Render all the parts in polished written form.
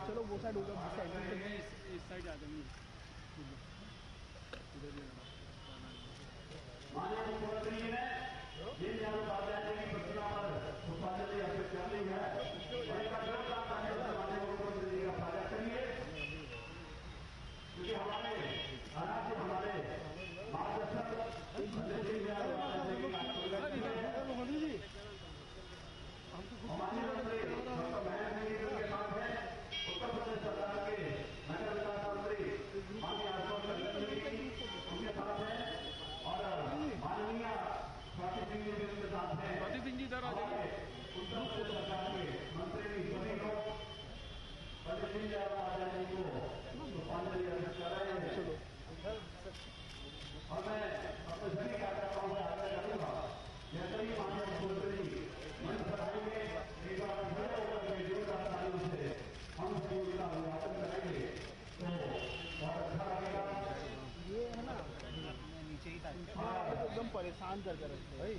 चलो वो साइड होगा, इस साइड आ जाएंगे। एकदम परेशान करके रखते भाई।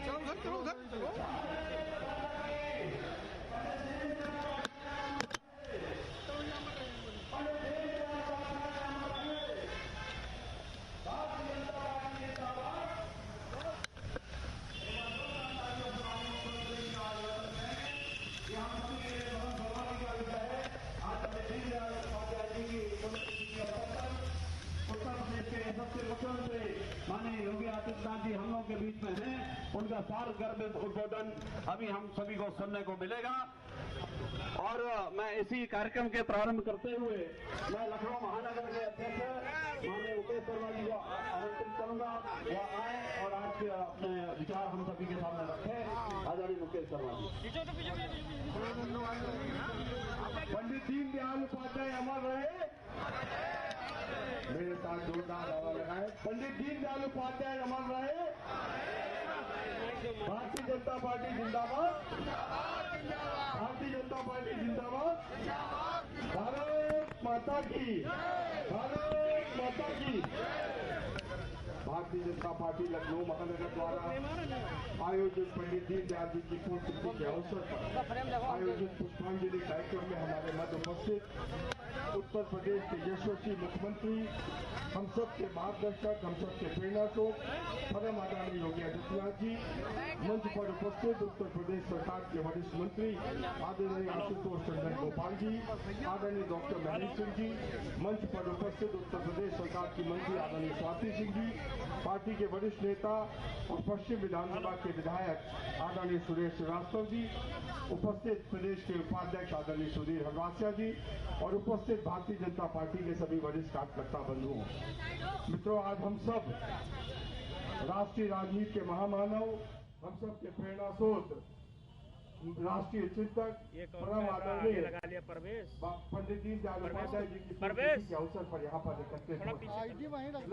चलो उधर चलो। माननीय योगी आदित्यनाथ जी हम लोगों के बीच में हैं, उनका सालगिरह उद्बोधन अभी हम सभी को सुनने को मिलेगा। और मैं इसी कार्यक्रम के प्रारंभ करते हुए मैं लखनऊ महानगर के अध्यक्ष माननीय मुकेश शर्मा जी को आमंत्रित करूंगा, वह आए और आज के अपने विचार हम सभी के सामने रखें। आदरणीय मुकेश शर्मा जी। पंडित दीनदयाल उपाध्याय अमर रहे। मेरे साथ जोरदार नारा लगाए। पंडित दीनदयाल उपाध्याय अमर रहे। भारतीय जनता पार्टी जिंदाबाद। भारतीय जनता पार्टी जिंदाबाद। भारत माता की। भारत माता की। भारतीय जनता पार्टी लखनऊ महानगर द्वारा आयोजित पंडित दीनदयाल जी की पुण्यतिथि के अवसर पर आयोजित पुष्पांजलि कार्यक्रम में हमारे मध्य उपस्थित उत्तर प्रदेश के यशस्वी मुख्यमंत्री, हम सब के मार्गदर्शक, हम सब के प्रेरणा स्रोत परम आदरणीय योगी आदित्यनाथ जी, मंच पर उपस्थित उत्तर प्रदेश सरकार के वरिष्ठ मंत्री आदरणीय आशुतोष चंद्र गोपाल जी, आदरणीय डॉक्टर महेंद्र सिंह जी, मंच पर उपस्थित उत्तर प्रदेश सरकार की मंत्री आदरणीय स्वाति सिंह जी, पार्टी के वरिष्ठ नेता और पश्चिम विधानसभा के विधायक आदरणीय सुरेश श्रीवास्तव जी, उपस्थित प्रदेश के उपाध्यक्ष आदरणीय सुधीर हरवासिया जी और उपस्थित भारतीय जनता पार्टी के सभी वरिष्ठ कार्यकर्ता बंधुओं, मित्रों, आज हम सब राष्ट्रीय राजनीति के महामानव, हम सब के प्रेरणा स्रोत, राष्ट्रीय चिंतक परम आदरणीय पंडित दीनदयाल उपाध्याय जी की पुण्यतिथि के अवसर पर यहाँ पर एकत्रित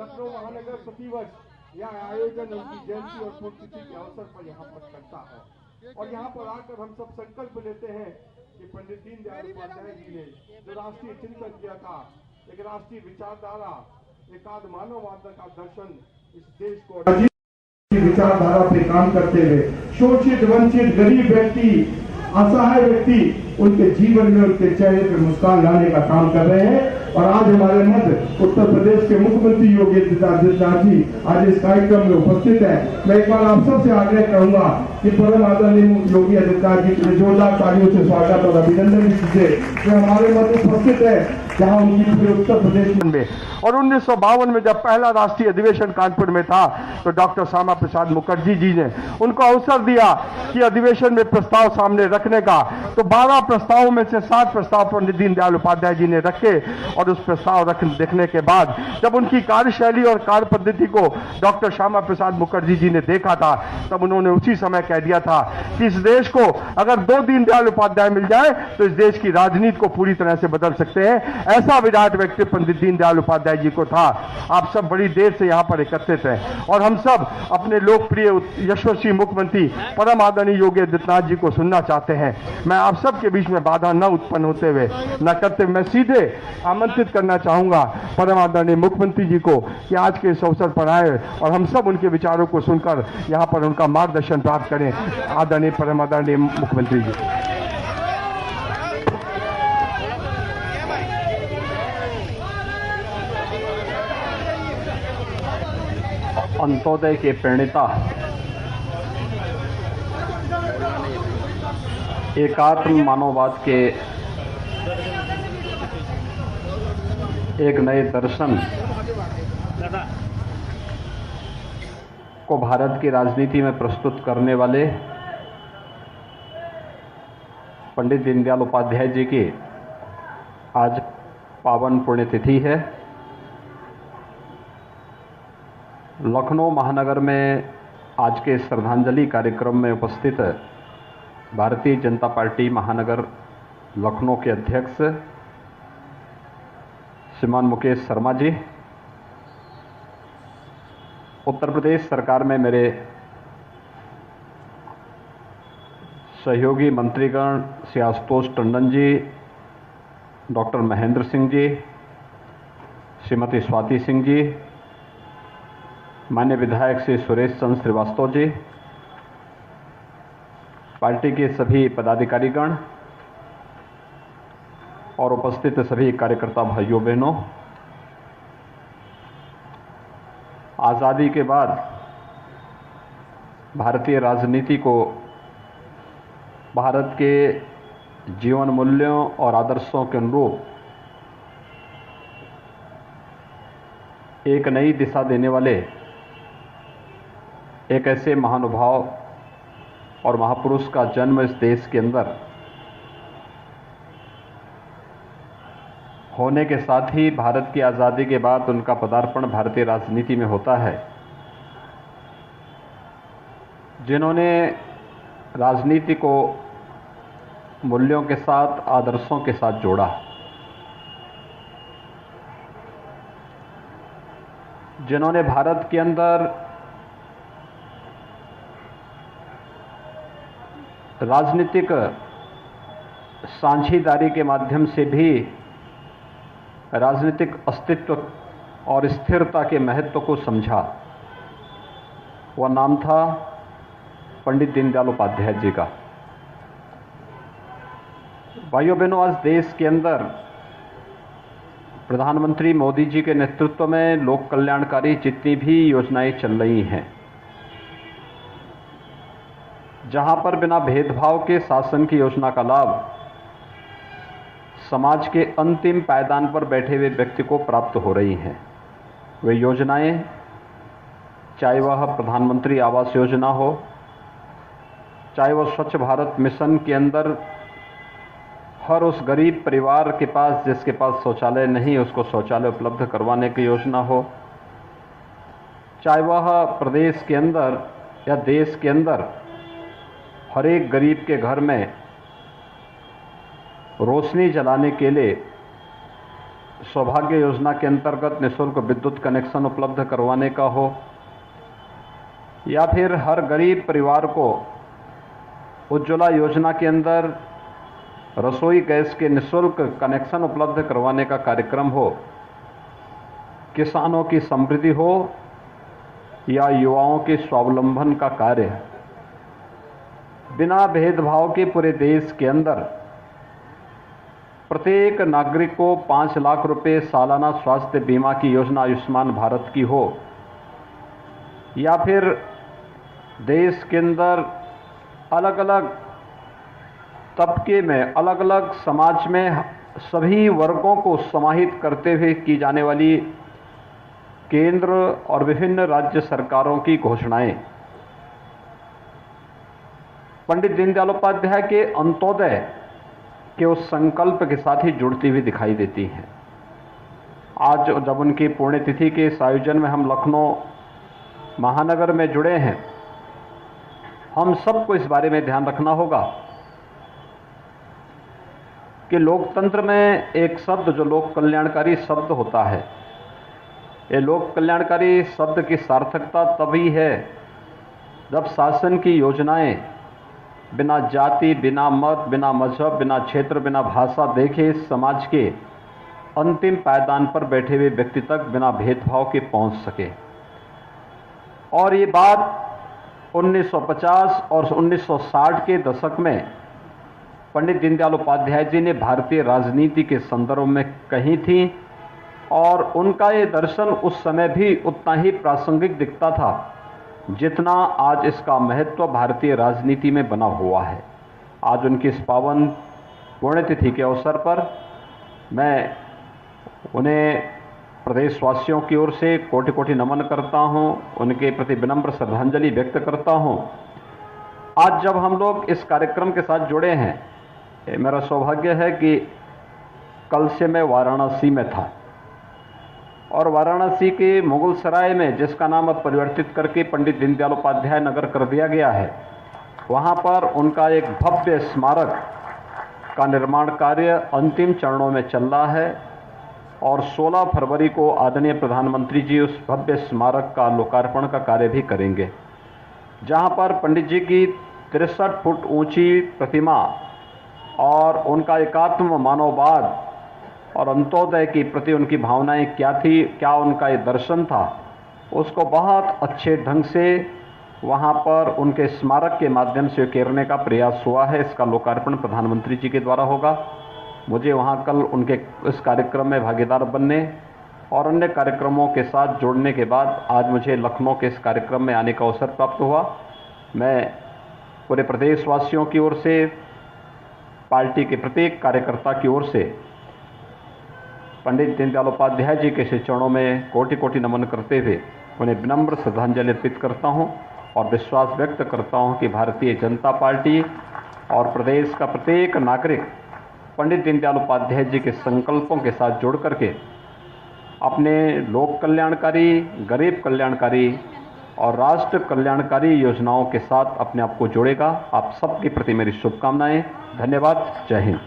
लखनऊ महानगर प्रतिवर्ष यह आयोजन उनकी जयंती और पुण्यतिथि के अवसर पर यहाँ पर करता है। और यहाँ पर आकर हम सब संकल्प लेते हैं कि पंडित दीनदयाल उपाध्याय जी ने जो राष्ट्रीय चिंतन किया था, एक राष्ट्रीय विचारधारा, एकाध मानववाद का दर्शन इस देश को विचारधारा पे काम करते हुए शोषित, वंचित, गरीब व्यक्ति, असहाय व्यक्ति, उनके जीवन में, उनके चेहरे पर मुस्कान लाने का काम कर रहे हैं। और आज हमारे मध्य उत्तर प्रदेश के मुख्यमंत्री योगी आदित्यनाथ जी आज इस कार्यक्रम में उपस्थित है। मैं एक बार आप सबसे आग्रह करूंगा कि परम आदरणीय योगी आदित्यनाथ जी के जोरदार तालियों से स्वागत और अभिनंदन कीजिए जो हमारे मध्य उपस्थित है, जहां उनकी पूरे उत्तर प्रदेश में। और 1952 में जब पहला राष्ट्रीय अधिवेशन कानपुर में था तो डॉक्टर श्यामा प्रसाद मुखर्जी जी ने उनको अवसर दिया कि अधिवेशन में प्रस्ताव सामने रखने का। तो 12 प्रस्तावों में से 7 प्रस्ताव पंडित दीनदयाल उपाध्याय जी ने रखे और उस प्रस्ताव देखने के बाद जब उनकी कार्यशैली और कार्य पद्धति को डॉक्टर श्यामा प्रसाद मुखर्जी जी ने देखा था, तब उन्होंने उसी समय कह दिया था कि इस देश को अगर 2 दीनदयाल उपाध्याय मिल जाए तो इस देश की राजनीति को पूरी तरह से बदल सकते हैं। ऐसा विराट व्यक्ति पंडित दीनदयाल उपाध्याय जी को था। आप सब बड़ी देर से यहाँ पर एकत्रित हैं और हम सब अपने लोकप्रिय यशस्वी मुख्यमंत्री परम आदरणीय योगी आदित्यनाथ जी को सुनना चाहते हैं। मैं आप सब के बीच में बाधा न उत्पन्न होते हुए न करते, मैं सीधे आमंत्रित करना चाहूंगा परम आदरणीय मुख्यमंत्री जी को कि आज के इस अवसर पर आए और हम सब उनके विचारों को सुनकर यहाँ पर उनका मार्गदर्शन प्राप्त करें। आदरणीय परम आदरणीय मुख्यमंत्री जी। अंत्योदय के प्रणेता, एकात्म मानववाद के एक नए दर्शन को भारत की राजनीति में प्रस्तुत करने वाले पंडित दीनदयाल उपाध्याय जी की आज पावन पुण्यतिथि है। लखनऊ महानगर में आज के श्रद्धांजलि कार्यक्रम में उपस्थित भारतीय जनता पार्टी महानगर लखनऊ के अध्यक्ष श्रीमान मुकेश शर्मा जी, उत्तर प्रदेश सरकार में मेरे सहयोगी मंत्रीगण श्री आशुतोष टंडन जी, डॉक्टर महेंद्र सिंह जी, श्रीमती स्वाति सिंह जी, माननीय विधायक श्री सुरेश चंद्र श्रीवास्तव जी, पार्टी के सभी पदाधिकारीगण और उपस्थित सभी कार्यकर्ता भाइयों बहनों, आज़ादी के बाद भारतीय राजनीति को भारत के जीवन मूल्यों और आदर्शों के अनुरूप एक नई दिशा देने वाले एक ऐसे महानुभाव और महापुरुष का जन्म इस देश के अंदर होने के साथ ही भारत की आज़ादी के बाद उनका पदार्पण भारतीय राजनीति में होता है, जिन्होंने राजनीति को मूल्यों के साथ, आदर्शों के साथ जोड़ा, जिन्होंने भारत के अंदर राजनीतिक साझेदारी के माध्यम से भी राजनीतिक अस्तित्व और स्थिरता के महत्व को समझा। वह नाम था पंडित दीनदयाल उपाध्याय जी का। भाइयों बहनों, आज देश के अंदर प्रधानमंत्री मोदी जी के नेतृत्व में लोक कल्याणकारी जितनी भी योजनाएं चल रही हैं, जहां पर बिना भेदभाव के शासन की योजना का लाभ समाज के अंतिम पायदान पर बैठे हुए व्यक्ति को प्राप्त हो रही हैं, वे योजनाएं चाहे वह प्रधानमंत्री आवास योजना हो, चाहे वह स्वच्छ भारत मिशन के अंदर हर उस गरीब परिवार के पास जिसके पास शौचालय नहीं उसको शौचालय उपलब्ध करवाने की योजना हो, चाहे वह प्रदेश के अंदर या देश के अंदर हर एक गरीब के घर में रोशनी जलाने के लिए सौभाग्य योजना के अंतर्गत निःशुल्क विद्युत कनेक्शन उपलब्ध करवाने का हो, या फिर हर गरीब परिवार को उज्ज्वला योजना के अंदर रसोई गैस के निःशुल्क कनेक्शन उपलब्ध करवाने का कार्यक्रम हो, किसानों की समृद्धि हो या युवाओं के स्वावलंबन का कार्य, बिना भेदभाव के पूरे देश के अंदर प्रत्येक नागरिक को 5 लाख रुपए सालाना स्वास्थ्य बीमा की योजना आयुष्मान भारत की हो, या फिर देश के अंदर अलग अलग तबके में, अलग अलग समाज में सभी वर्गों को समाहित करते हुए की जाने वाली केंद्र और विभिन्न राज्य सरकारों की घोषणाएं पंडित दीनदयाल उपाध्याय के अंत्योदय के उस संकल्प के साथ ही जुड़ती हुई दिखाई देती हैं। आज जब उनकी पुण्यतिथि के इस आयोजन में हम लखनऊ महानगर में जुड़े हैं, हम सबको इस बारे में ध्यान रखना होगा कि लोकतंत्र में एक शब्द जो लोक कल्याणकारी शब्द होता है, ये लोक कल्याणकारी शब्द की सार्थकता तभी है जब शासन की योजनाएं बिना जाति, बिना मत, बिना मजहब, बिना क्षेत्र, बिना भाषा देखे इस समाज के अंतिम पायदान पर बैठे हुए व्यक्ति तक बिना भेदभाव के पहुंच सके। और ये बात 1950 और 1960 के दशक में पंडित दीनदयाल उपाध्याय जी ने भारतीय राजनीति के संदर्भ में कही थी और उनका ये दर्शन उस समय भी उतना ही प्रासंगिक दिखता था जितना आज इसका महत्व भारतीय राजनीति में बना हुआ है। आज उनकी इस पावन पुण्यतिथि के अवसर पर मैं उन्हें प्रदेशवासियों की ओर से कोटि कोटि नमन करता हूं, उनके प्रति विनम्र श्रद्धांजलि व्यक्त करता हूं। आज जब हम लोग इस कार्यक्रम के साथ जुड़े हैं, मेरा सौभाग्य है कि कल से मैं वाराणसी में था और वाराणसी के मुगल सराय में, जिसका नाम अब परिवर्तित करके पंडित दीनदयाल उपाध्याय नगर कर दिया गया है, वहां पर उनका एक भव्य स्मारक का निर्माण कार्य अंतिम चरणों में चल रहा है और 16 फरवरी को आदरणीय प्रधानमंत्री जी उस भव्य स्मारक का लोकार्पण का कार्य भी करेंगे, जहां पर पंडित जी की 63 फुट ऊंची प्रतिमा और उनका एकात्म मानववाद और अंत्योदय के प्रति उनकी भावनाएं क्या थी, क्या उनका ये दर्शन था, उसको बहुत अच्छे ढंग से वहां पर उनके स्मारक के माध्यम से उकेरने का प्रयास हुआ है। इसका लोकार्पण प्रधानमंत्री जी के द्वारा होगा। मुझे वहां कल उनके इस कार्यक्रम में भागीदार बनने और अन्य कार्यक्रमों के साथ जुड़ने के बाद आज मुझे लखनऊ के इस कार्यक्रम में आने का अवसर प्राप्त हुआ। मैं पूरे प्रदेशवासियों की ओर से, पार्टी के प्रत्येक कार्यकर्ता की ओर से पंडित दीनदयाल उपाध्याय जी के चरणों में कोटि कोटि नमन करते हुए उन्हें विनम्र श्रद्धांजलि अर्पित करता हूं और विश्वास व्यक्त करता हूं कि भारतीय जनता पार्टी और प्रदेश का प्रत्येक नागरिक पंडित दीनदयाल उपाध्याय जी के संकल्पों के साथ जुड़ करके अपने लोक कल्याणकारी, गरीब कल्याणकारी और राष्ट्र कल्याणकारी योजनाओं के साथ अपने आप को जोड़ेगा। आप सबके प्रति मेरी शुभकामनाएं। धन्यवाद। जय हिंद।